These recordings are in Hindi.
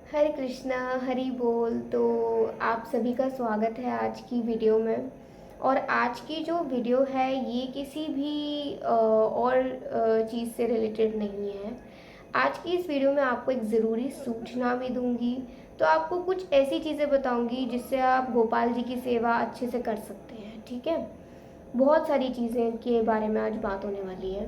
हरे कृष्णा हरि बोल। तो आप सभी का स्वागत है आज की वीडियो में। और आज की जो वीडियो है ये किसी भी और चीज़ से रिलेटेड नहीं है। आज की इस वीडियो में आपको एक ज़रूरी सूचना भी दूंगी। तो आपको कुछ ऐसी चीज़ें बताऊंगी जिससे आप गोपाल जी की सेवा अच्छे से कर सकते हैं। ठीक है, बहुत सारी चीज़ें के बारे में आज बात होने वाली है।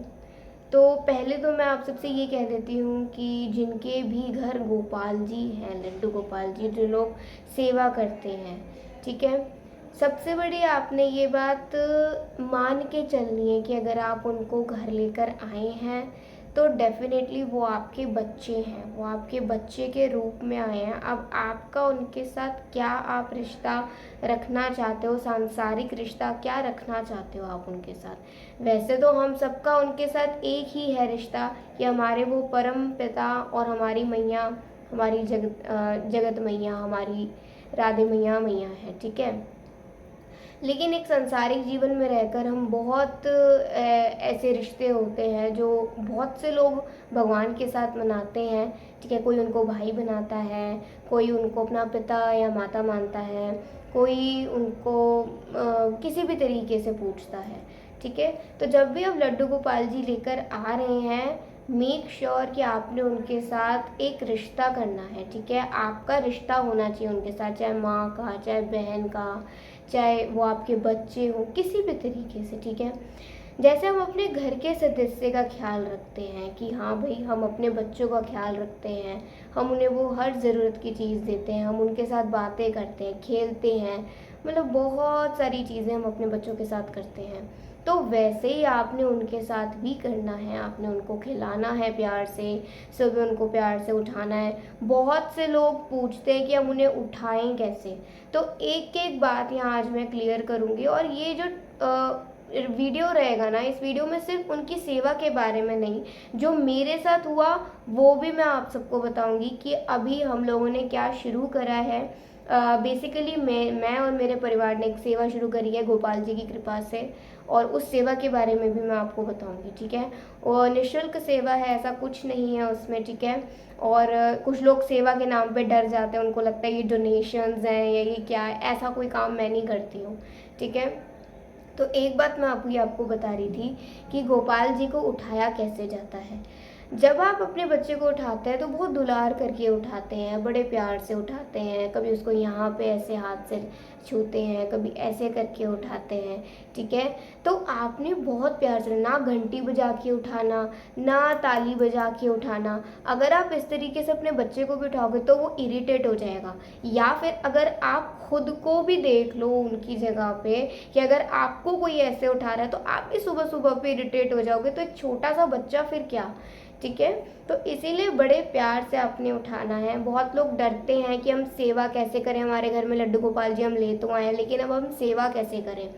तो पहले तो मैं आप सबसे ये कह देती हूँ कि जिनके भी घर गोपाल जी हैं, लड्डू गोपाल जी, जो लोग सेवा करते हैं, ठीक है, सबसे बड़ी आपने ये बात मान के चलनी है कि अगर आप उनको घर लेकर आए हैं तो डेफिनेटली वो आपके बच्चे हैं, वो आपके बच्चे के रूप में आए हैं। अब आपका उनके साथ क्या आप रिश्ता रखना चाहते हो, सांसारिक रिश्ता क्या रखना चाहते हो आप उनके साथ। वैसे तो हम सबका उनके साथ एक ही है रिश्ता कि हमारे वो परम पिता और हमारी मैया, हमारी जगत मैया, हमारी राधे मैया मैया है, ठीक है। लेकिन एक संसारिक जीवन में रहकर हम बहुत ऐसे रिश्ते होते हैं जो बहुत से लोग भगवान के साथ मनाते हैं, ठीक है। कोई उनको भाई बनाता है, कोई उनको अपना पिता या माता मानता है, कोई उनको किसी भी तरीके से पूछता है, ठीक है। तो जब भी आप लड्डू गोपाल जी लेकर आ रहे हैं, मेक श्योर कि आपने उनके साथ एक रिश्ता करना है, ठीक है। आपका रिश्ता होना चाहिए उनके साथ, चाहे माँ का, चाहे बहन का, चाहे वो आपके बच्चे हो, किसी भी तरीके से, ठीक है। जैसे हम अपने घर के सदस्य का ख्याल रखते हैं कि हाँ भाई हम अपने बच्चों का ख्याल रखते हैं, हम उन्हें वो हर ज़रूरत की चीज़ देते हैं, हम उनके साथ बातें करते हैं, खेलते हैं, मतलब बहुत सारी चीज़ें हम अपने बच्चों के साथ करते हैं। तो वैसे ही आपने उनके साथ भी करना है, आपने उनको खिलाना है प्यार से, सुबह उनको प्यार से उठाना है। बहुत से लोग पूछते हैं कि हम उन्हें उठाएं कैसे, तो एक एक बात यहाँ आज मैं क्लियर करूँगी। और ये जो वीडियो रहेगा ना, इस वीडियो में सिर्फ उनकी सेवा के बारे में नहीं, जो मेरे साथ हुआ वो भी मैं आप सबको बताऊंगी कि अभी हम लोगों ने क्या शुरू करा है। बेसिकली मैं और मेरे परिवार ने एक सेवा शुरू करी है गोपाल जी की कृपा से, और उस सेवा के बारे में भी मैं आपको बताऊंगी, ठीक है। और निःशुल्क सेवा है, ऐसा कुछ नहीं है उसमें, ठीक है। और कुछ लोग सेवा के नाम पे डर जाते हैं, उनको लगता है ये डोनेशंस हैं या ये क्या है। ऐसा कोई काम मैं नहीं करती हूँ, ठीक है। तो एक बात मैं आपको बता रही थी कि गोपाल जी को उठाया कैसे जाता है। जब आप अपने बच्चे को उठाते हैं तो बहुत दुलार करके उठाते हैं, बड़े प्यार से उठाते हैं, कभी उसको यहाँ पे ऐसे हाथ से छूते हैं, कभी ऐसे करके उठाते हैं, ठीक है। तो आपने बहुत प्यार से, ना घंटी बजा के उठाना, ना ताली बजा के उठाना। अगर आप इस तरीके से अपने बच्चे को भी उठाओगे तो वो इरिटेट हो जाएगा। या फिर अगर आप खुद को भी देख लो उनकी जगह पे कि अगर आपको कोई ऐसे उठा रहा है तो आप भी सुबह सुबह पे इरिटेट हो जाओगे, तो एक छोटा सा बच्चा फिर क्या, ठीक है। तो इसीलिए बड़े प्यार से आपने उठाना है। बहुत लोग डरते हैं कि हम सेवा कैसे करें, हमारे घर में लड्डू गोपाल जी हम ले तो आए हैं लेकिन अब हम सेवा कैसे करें।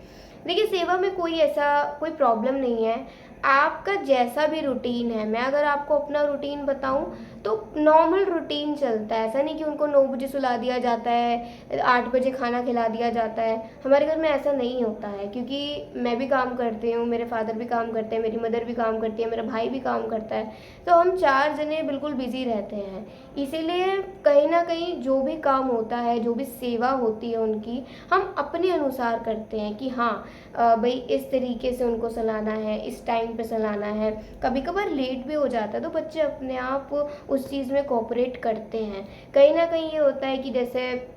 देखिए, सेवा में कोई ऐसा कोई प्रॉब्लम नहीं है। आपका जैसा भी रूटीन है, मैं अगर आपको अपना रूटीन बताऊं तो नॉर्मल रूटीन चलता है। ऐसा नहीं कि उनको 9 बजे सुला दिया जाता है, 8 बजे खाना खिला दिया जाता है। हमारे घर में ऐसा नहीं होता है, क्योंकि मैं भी काम करती हूँ, मेरे फादर भी काम करते हैं, मेरी मदर भी काम करती है, मेरा भाई भी काम करता है। तो हम 4 जने बिल्कुल बिजी रहते हैं। इसीलिए कहीं ना कहीं जो भी काम होता है, जो भी सेवा होती है उनकी, हम अपने अनुसार करते हैं कि हाँ भाई इस तरीके से उनको सुलाना है, इस टाइम पे सुलाना है। कभी कभार लेट भी हो जाता है तो बच्चे अपने आप उस चीज़ में कोऑपरेट करते हैं। कहीं ना कहीं ये होता है कि जैसे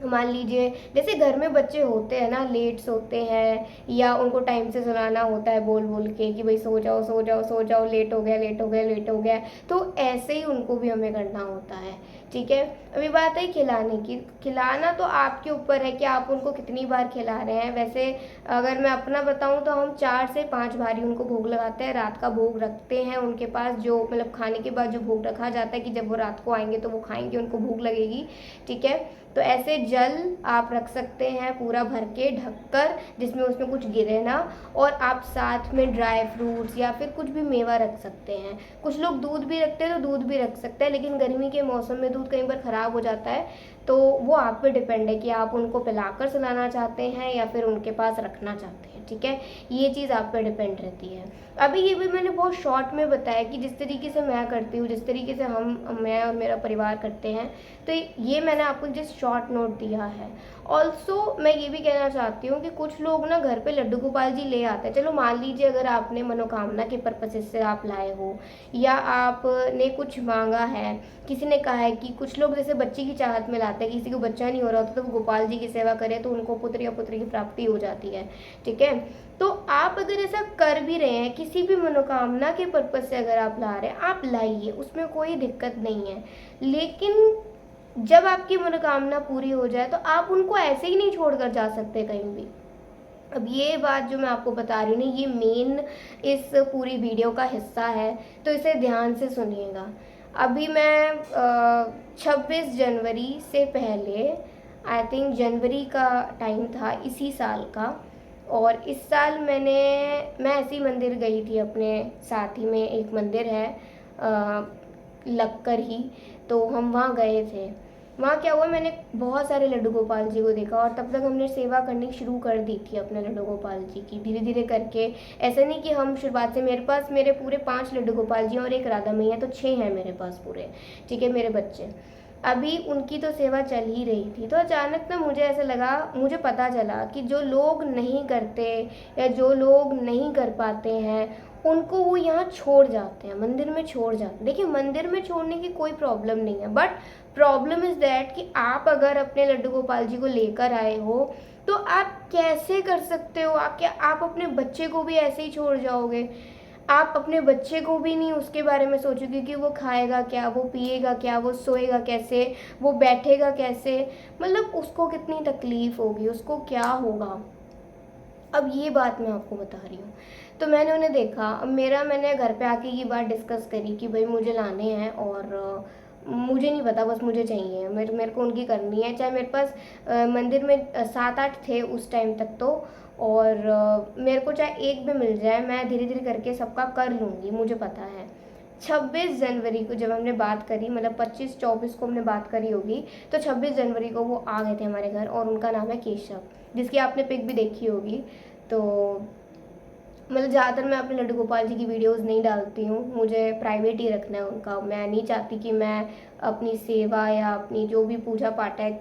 मान लीजिए, जैसे घर में बच्चे होते हैं ना, लेट सोते हैं या उनको टाइम से सुलाना होता है बोल बोल के कि भाई सो जाओ सो जाओ सो जाओ, लेट हो गया लेट हो गया लेट हो गया, तो ऐसे ही उनको भी हमें करना होता है, ठीक है। अभी बात है खिलाने की। खिलाना तो आपके ऊपर है कि आप उनको कितनी बार खिला रहे हैं। वैसे अगर मैं अपना बताऊं तो हम 4 से 5 बारी उनको भोग लगाते हैं, रात का भोग रखते हैं उनके पास, जो मतलब खाने के बाद जो भोग रखा जाता है कि जब वो रात को आएंगे तो वो खाएंगे, उनको भूख लगेगी, ठीक है। तो ऐसे जल आप रख सकते हैं पूरा भर के ढककर, जिसमें उसमें कुछ गिरे ना। और आप साथ में ड्राई फ्रूट्स या फिर कुछ भी मेवा रख सकते हैं। कुछ लोग दूध भी रखते हैं तो दूध भी रख सकते हैं, लेकिन गर्मी के मौसम में दूध कई बार ख़राब हो जाता है, तो वो आप पे डिपेंड है कि आप उनको पिलाकर सुलाना चाहते हैं या फिर उनके पास रखना चाहते हैं। है, ठीक है। ये चीज़ आप पे डिपेंड रहती है। अभी ये भी मैंने बहुत शॉर्ट में बताया कि जिस तरीके से मैं करती हूँ, जिस तरीके से मैं और मेरा परिवार करते हैं, तो ये मैंने आपको जस्ट शॉर्ट नोट दिया है। ऑल्सो मैं ये भी कहना चाहती हूँ कि कुछ लोग ना घर पे लड्डू गोपाल जी ले आते हैं। चलो मान लीजिए अगर आपने मनोकामना के पर्पज से आप लाए हो, या आपने कुछ मांगा है, किसी ने कहा है कि कुछ लोग जैसे बच्चे की चाहत में लाते हैं, किसी को बच्चा नहीं हो रहा होता तो वो गोपाल जी की सेवा करें तो उनको पुत्र या पुत्री की प्राप्ति हो जाती है, ठीक है। तो आप अगर ऐसा कर भी रहे हैं, किसी भी मनोकामना के पर्पज से अगर आप ला रहे हैं, आप लाइए, उसमें कोई दिक्कत नहीं है। लेकिन जब आपकी मनोकामना पूरी हो जाए तो आप उनको ऐसे ही नहीं छोड़कर जा सकते कहीं भी। अब ये बात जो मैं आपको बता रही हूँ ना, ये मेन इस पूरी वीडियो का हिस्सा है, तो इसे ध्यान से सुनिएगा। अभी मैं 26 जनवरी से पहले, आई थिंक जनवरी का टाइम था इसी साल का, और इस साल मैं ऐसी मंदिर गई थी, अपने साथ ही में एक मंदिर है लगकर ही, तो हम वहाँ गए थे। वहाँ क्या हुआ, मैंने बहुत सारे लड्डू गोपाल जी को देखा, और तब तक हमने सेवा करनी शुरू कर दी थी अपने लड्डू गोपाल जी की, धीरे धीरे करके। ऐसा नहीं कि हम शुरुआत से, मेरे पूरे 5 लड्डू गोपाल जी और एक राधा मैया, तो 6 हैं मेरे पास पूरे, ठीक है, मेरे बच्चे। अभी उनकी तो सेवा चल ही रही थी, तो अचानक ना मुझे ऐसा लगा, मुझे पता चला कि जो लोग नहीं करते या जो लोग नहीं कर पाते हैं, उनको वो यहाँ छोड़ जाते हैं, मंदिर में छोड़ जाते हैं। देखिए, मंदिर में छोड़ने की कोई प्रॉब्लम नहीं है, बट प्रॉब्लम इज़ दैट कि आप अगर अपने लड्डू गोपाल जी को लेकर आए हो तो आप कैसे कर सकते हो? आप अपने बच्चे को भी ऐसे ही छोड़ जाओगे? आप अपने बच्चे को भी नहीं उसके बारे में सोचोगे कि वो खाएगा क्या, वो पिएगा क्या, वो सोएगा कैसे, वो बैठेगा कैसे, मतलब उसको कितनी तकलीफ होगी, उसको क्या होगा। अब ये बात मैं आपको बता रही हूँ। तो मैंने उन्हें देखा, अब मैंने घर पे आके ये बात डिस्कस करी कि भाई मुझे लाने हैं, और मुझे नहीं पता, बस मुझे चाहिए, मेरे को उनकी करनी है। चाहे मेरे पास मंदिर में 7-8 थे उस टाइम तक तो, और मेरे को चाहे एक भी मिल जाए, मैं धीरे धीरे करके सबका कर लूँगी, मुझे पता है। 26 जनवरी को जब हमने बात करी, मतलब 25-24 को हमने बात करी होगी, तो 26 जनवरी को वो आ गए थे हमारे घर, और उनका नाम है केशव, जिसकी आपने पिक भी देखी होगी। तो मतलब ज़्यादातर मैं अपने लड्डू गोपाल जी की वीडियोस नहीं डालती हूँ, मुझे प्राइवेट ही रखना है उनका। मैं नहीं चाहती कि मैं अपनी सेवा या अपनी जो भी पूजा पाठ है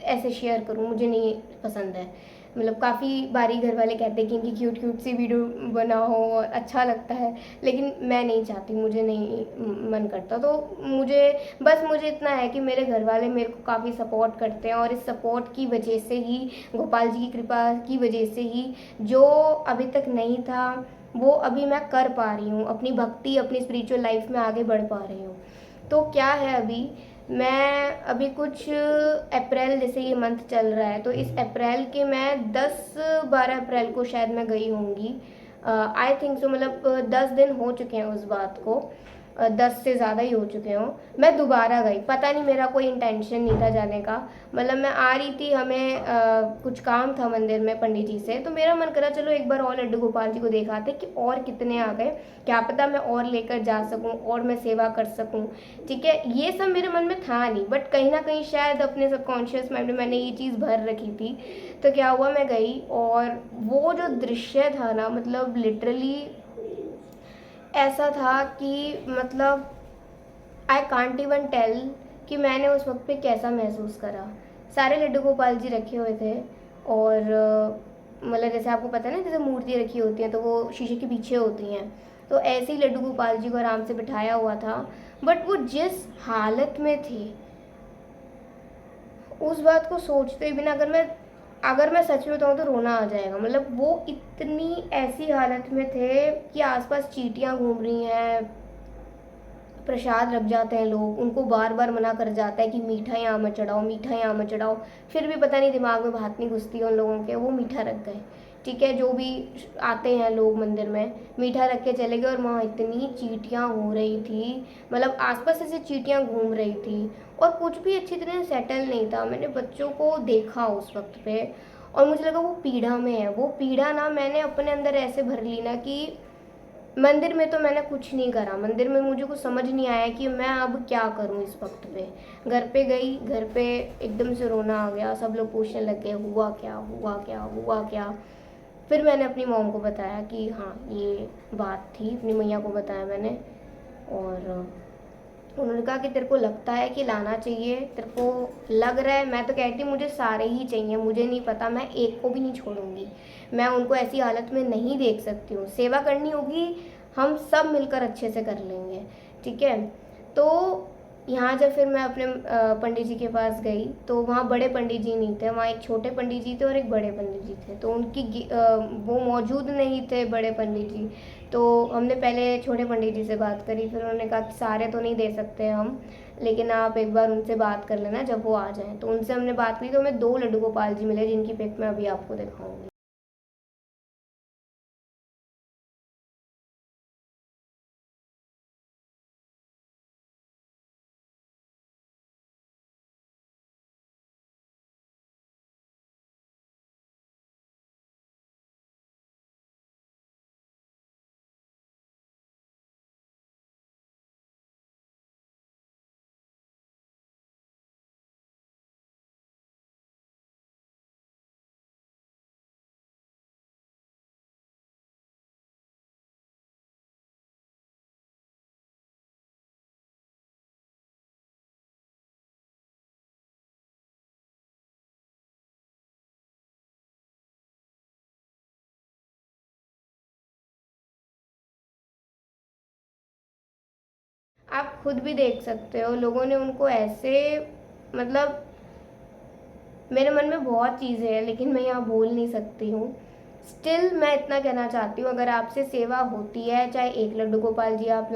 ऐसे शेयर करूँ, मुझे नहीं पसंद है। मतलब काफ़ी बारी घर वाले कहते हैं कि इनकी क्यूट क्यूट सी वीडियो बनाओ और अच्छा लगता है, लेकिन मैं नहीं चाहती, मुझे नहीं मन करता। तो मुझे इतना है कि मेरे घर वाले मेरे को काफ़ी सपोर्ट करते हैं, और इस सपोर्ट की वजह से ही, गोपाल जी की कृपा की वजह से ही, जो अभी तक नहीं था वो अभी मैं कर पा रही हूँ, अपनी भक्ति, अपनी स्पिरिचुअल लाइफ में आगे बढ़ पा रही हूँ। तो क्या है, मैं अभी कुछ अप्रैल, जैसे ये मंथ चल रहा है, तो इस अप्रैल के मैं 10-12 अप्रैल को शायद मैं गई होंगी, आई थिंक सो, मतलब 10 दिन हो चुके हैं उस बात को, 10 से ज़्यादा ही हो चुके हों। मैं दोबारा गई, पता नहीं, मेरा कोई इंटेंशन नहीं था जाने का, मतलब मैं आ रही थी, हमें कुछ काम था मंदिर में पंडित जी से, तो मेरा मन करा चलो एक बार और लड्डू गोपाल जी को देखाते कि और कितने आ गए, क्या पता मैं और लेकर जा सकूं और मैं सेवा कर सकूं, ठीक है। ये सब मेरे मन में था नहीं, बट कहीं ना कहीं शायद अपने सबकॉन्शियस माइंड में मैंने ये चीज़ भर रखी थी। तो क्या हुआ, मैं गई, और वो जो दृश्य था ना, मतलब लिटरली ऐसा था कि, मतलब आई कांट इवन टेल कि मैंने उस वक्त पे कैसा महसूस करा। सारे लड्डू गोपाल जी रखे हुए थे, और मतलब जैसे आपको पता है ना, जैसे मूर्ति रखी होती हैं तो वो शीशे के पीछे होती हैं, तो ऐसे ही लड्डू गोपाल जी को आराम से बिठाया हुआ था। बट वो जिस हालत में थे, उस बात को सोचते बिना अगर मैं सच में बताऊँ तो रोना आ जाएगा। मतलब वो इतनी ऐसी हालत में थे कि आसपास चींटियाँ घूम रही हैं, प्रसाद रख जाते हैं लोग, उनको बार बार मना कर जाता है कि मीठा यहाँ मत चढ़ाओ, मीठा यहाँ मत चढ़ाओ, फिर भी पता नहीं दिमाग में बात नहीं घुसती उन लोगों के, वो मीठा रख गए, ठीक है। जो भी आते हैं लोग मंदिर में, मीठा रख के चले गए, और वहाँ इतनी चींटियाँ हो रही थी, मतलब आसपास ऐसे चींटियाँ घूम रही थी, और कुछ भी अच्छी तरह सेटल नहीं था। मैंने बच्चों को देखा उस वक्त पे, और मुझे लगा वो पीड़ा में है। वो पीड़ा ना मैंने अपने अंदर ऐसे भर ली ना कि मंदिर में तो मैंने कुछ नहीं करा, मंदिर में मुझे कुछ समझ नहीं आया कि मैं अब क्या करूं इस वक्त पे। घर पे गई, घर पे एकदम से रोना आ गया, सब लोग पूछने लग गए हुआ क्या, हुआ क्या, हुआ क्या। फिर मैंने अपनी मॉम को बताया कि हाँ ये बात थी, अपनी मैया को बताया मैंने। और उन्होंने कहा कि तेरे को लगता है कि लाना चाहिए, तेरे को लग रहा है। मैं तो कहती मुझे सारे ही चाहिए, मुझे नहीं पता, मैं एक को भी नहीं छोड़ूंगी। मैं उनको ऐसी हालत में नहीं देख सकती हूँ। सेवा करनी होगी, हम सब मिलकर अच्छे से कर लेंगे, ठीक है। तो यहाँ जब फिर मैं अपने पंडित जी के पास गई तो वहाँ बड़े पंडित जी नहीं थे, वहाँ एक छोटे पंडित जी थे और एक बड़े पंडित जी थे। तो वो मौजूद नहीं थे बड़े पंडित जी। तो हमने पहले छोटे पंडित जी से बात करी, फिर उन्होंने कहा कि सारे तो नहीं दे सकते हम, लेकिन आप एक बार उनसे बात कर लेना जब वो आ जाएं। तो उनसे हमने बात की तो हमें 2 लड्डू गोपाल जी मिले, जिनकी पिक मैं अभी आपको दिखाऊंगी। आप खुद भी देख सकते हो, लोगों ने उनको ऐसे, मतलब मेरे मन में बहुत चीज़ें हैं लेकिन मैं यहाँ बोल नहीं सकती हूँ। स्टिल मैं इतना कहना चाहती हूँ, अगर आपसे सेवा होती है, चाहे 1 लड्डू गोपाल जी आप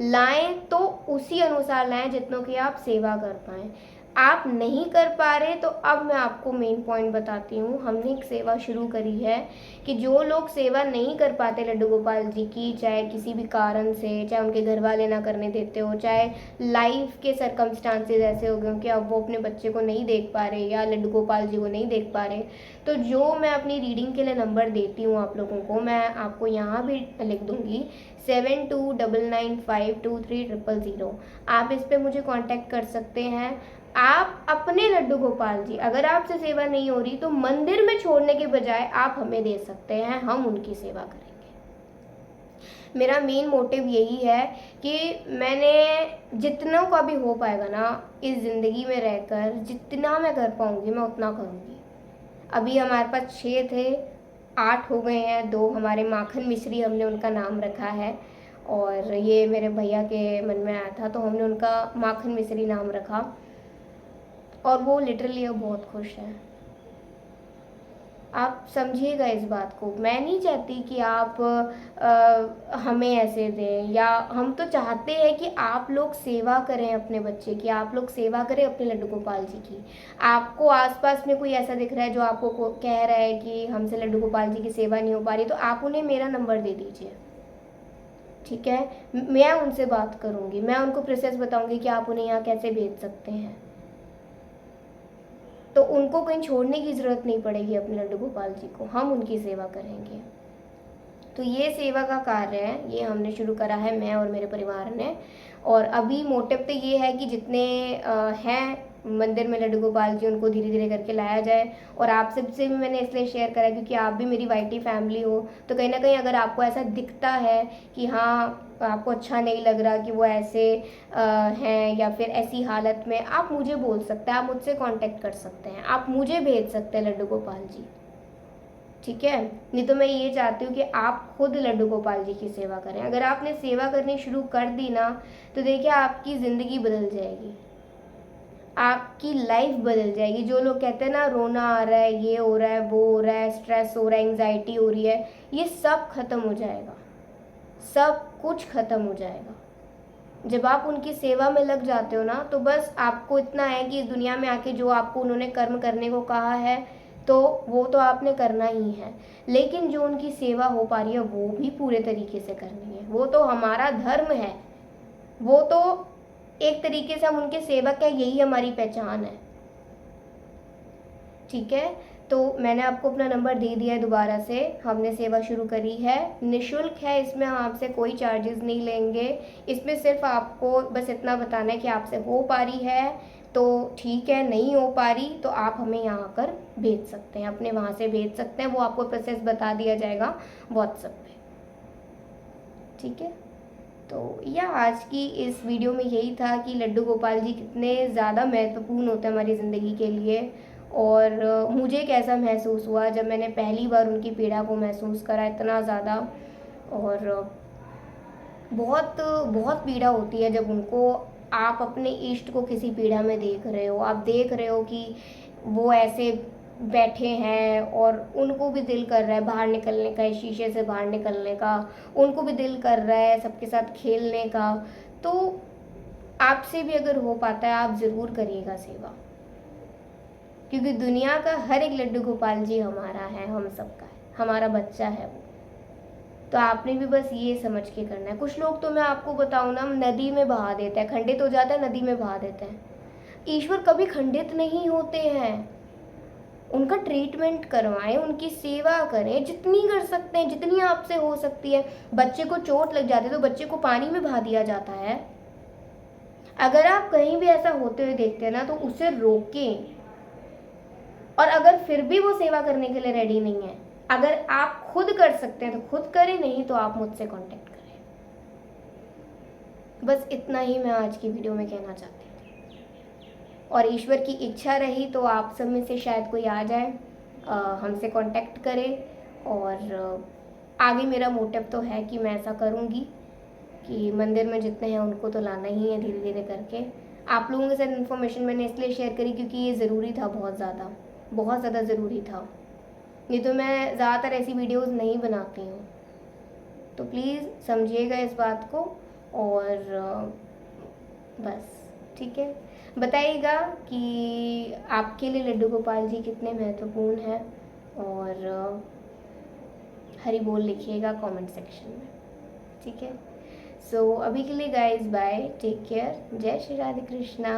लाएं तो उसी अनुसार लाएं जितनों की आप सेवा कर पाएँ। आप नहीं कर पा रहे तो अब मैं आपको मेन पॉइंट बताती हूँ। हमने एक सेवा शुरू करी है कि जो लोग सेवा नहीं कर पाते लड्डू गोपाल जी की, चाहे किसी भी कारण से, चाहे उनके घर वाले ना करने देते हो, चाहे लाइफ के सरकमस्टांसेस ऐसे हो गए कि अब वो अपने बच्चे को नहीं देख पा रहे या लड्डू गोपाल जी को नहीं देख पा रहे, तो जो मैं अपनी रीडिंग के लिए नंबर देती हूँ आप लोगों को, मैं आपको यहाँ भी लिख दूँगी 7299523000। आप इस पर मुझे कांटेक्ट कर सकते हैं। आप अपने लड्डू गोपाल जी, अगर आपसे सेवा नहीं हो रही तो मंदिर में छोड़ने के बजाय आप हमें दे सकते हैं, हम उनकी सेवा करेंगे। मेरा मेन मोटिव यही है कि मैंने जितना का भी हो पाएगा ना इस ज़िंदगी में रहकर, जितना मैं कर पाऊँगी मैं उतना करूँगी। अभी हमारे पास 6 थे, 8 हो गए हैं। 2 हमारे माखन मिश्री, हमने उनका नाम रखा है। और ये मेरे भैया के मन में आया था तो हमने उनका माखन मिश्री नाम रखा, और वो लिटरली अब बहुत खुश है। आप समझिएगा इस बात को। मैं नहीं चाहती कि आप हमें ऐसे दें, या हम तो चाहते हैं कि आप लोग सेवा करें अपने बच्चे की, आप लोग सेवा करें अपने लड्डू गोपाल जी की। आपको आसपास में कोई ऐसा दिख रहा है जो आपको कह रहा है कि हमसे लड्डू गोपाल जी की सेवा नहीं हो पा रही, तो आप उन्हें मेरा नंबर दे दीजिए, ठीक है। मैं उनसे बात करूँगी, मैं उनको प्रोसेस बताऊँगी कि आप उन्हें यहाँ कैसे भेज सकते हैं। तो उनको कहीं छोड़ने की ज़रूरत नहीं पड़ेगी अपने लड्डू गोपाल जी को, हम उनकी सेवा करेंगे। तो ये सेवा का कार्य है, ये हमने शुरू करा है, मैं और मेरे परिवार ने। और अभी मोटिव तो ये है कि जितने हैं मंदिर में लड्डू गोपाल जी, उनको धीरे धीरे करके लाया जाए। और आप सबसे भी मैंने इसलिए शेयर करा क्योंकि आप भी मेरी वाईटी फैमिली हो, तो कहीं ना कहीं अगर आपको ऐसा दिखता है कि हाँ आपको अच्छा नहीं लग रहा कि वो ऐसे हैं या फिर ऐसी हालत में, आप मुझे बोल सकते हैं, आप मुझसे कांटेक्ट कर सकते हैं, आप मुझे भेज सकते हैं लड्डू गोपाल जी, ठीक है। नहीं तो मैं ये चाहती हूँ कि आप खुद लड्डू गोपाल जी की सेवा करें। अगर आपने सेवा करनी शुरू कर दी ना, तो देखिए आपकी ज़िंदगी बदल जाएगी, आपकी लाइफ बदल जाएगी। जो लोग कहते हैं ना रोना आ रहा है, ये हो रहा है, वो हो रहा है, स्ट्रेस हो रहा है, एंग्जाइटी हो रही है, ये सब खत्म हो जाएगा, सब कुछ खत्म हो जाएगा। जब आप उनकी सेवा में लग जाते हो ना, तो बस आपको इतना है कि इस दुनिया में आके जो आपको उन्होंने कर्म करने को कहा है तो वो तो आपने करना ही है, लेकिन जो उनकी सेवा हो पा रही है वो भी पूरे तरीके से करनी है। वो तो हमारा धर्म है, वो तो एक तरीके से हम उनके सेवक हैं, यही हमारी पहचान है, ठीक है। तो मैंने आपको अपना नंबर दे दिया है दोबारा से। हमने सेवा शुरू करी है, निःशुल्क है, इसमें हम आपसे कोई चार्जेस नहीं लेंगे। इसमें सिर्फ आपको बस इतना बताना है कि आपसे हो पा रही है, तो ठीक है, नहीं हो पा रही तो आप हमें यहाँ आकर भेज सकते हैं, अपने वहाँ से भेज सकते हैं, वो आपको प्रोसेस बता दिया जाएगा व्हाट्सएप पे। ठीक है, तो या आज की इस वीडियो में यही था कि लड्डू गोपाल जी कितने ज़्यादा महत्वपूर्ण होते हैं हमारी ज़िंदगी के लिए। और मुझे कैसा महसूस हुआ जब मैंने पहली बार उनकी पीड़ा को महसूस करा इतना ज़्यादा। और बहुत बहुत पीड़ा होती है जब उनको, आप अपने इष्ट को किसी पीड़ा में देख रहे हो, आप देख रहे हो कि वो ऐसे बैठे हैं और उनको भी दिल कर रहा है बाहर निकलने का, इस शीशे से बाहर निकलने का, उनको भी दिल कर रहा है सबके साथ खेलने का। तो आपसे भी अगर हो पाता है आप ज़रूर करिएगा सेवा, क्योंकि दुनिया का हर एक लड्डू गोपाल जी हमारा है, हम सबका है, हमारा बच्चा है वो। तो आपने भी बस ये समझ के करना है। कुछ लोग तो मैं आपको बताऊँ ना, नदी में बहा देते हैं, खंडित हो जाता है नदी में बहा देते हैं। ईश्वर कभी खंडित नहीं होते हैं। उनका ट्रीटमेंट करवाएं, उनकी सेवा करें, जितनी कर सकते हैं, जितनी आपसे हो सकती है। बच्चे को चोट लग जाती है तो बच्चे को पानी में बहा दिया जाता है। अगर आप कहीं भी ऐसा होते हुए देखते हैं ना तो उसे रोकें। और अगर फिर भी वो सेवा करने के लिए रेडी नहीं है, अगर आप खुद कर सकते हैं तो खुद करें, नहीं तो आप मुझसे कांटेक्ट करें। बस इतना ही मैं आज की वीडियो में कहना चाहती थी। और ईश्वर की इच्छा रही तो आप सब में से शायद कोई आ जाए, हमसे कांटेक्ट करे। और आगे मेरा मोटिव तो है कि मैं ऐसा करूँगी कि मंदिर में जितने हैं उनको तो लाना ही है धीरे धीरे करके। आप लोगों के साथ इन्फॉर्मेशन मैंने इसलिए शेयर करी क्योंकि ये ज़रूरी था, बहुत ज़्यादा ज़रूरी था। ये तो मैं ज़्यादातर ऐसी वीडियोस नहीं बनाती हूँ, तो प्लीज़ समझिएगा इस बात को। और बस ठीक है, बताइएगा कि आपके लिए लड्डू गोपाल जी कितने महत्वपूर्ण हैं। और हरी बोल लिखिएगा कमेंट सेक्शन में। ठीक है, सो अभी के लिए गाइस बाय, टेक केयर, जय श्री राधे कृष्णा।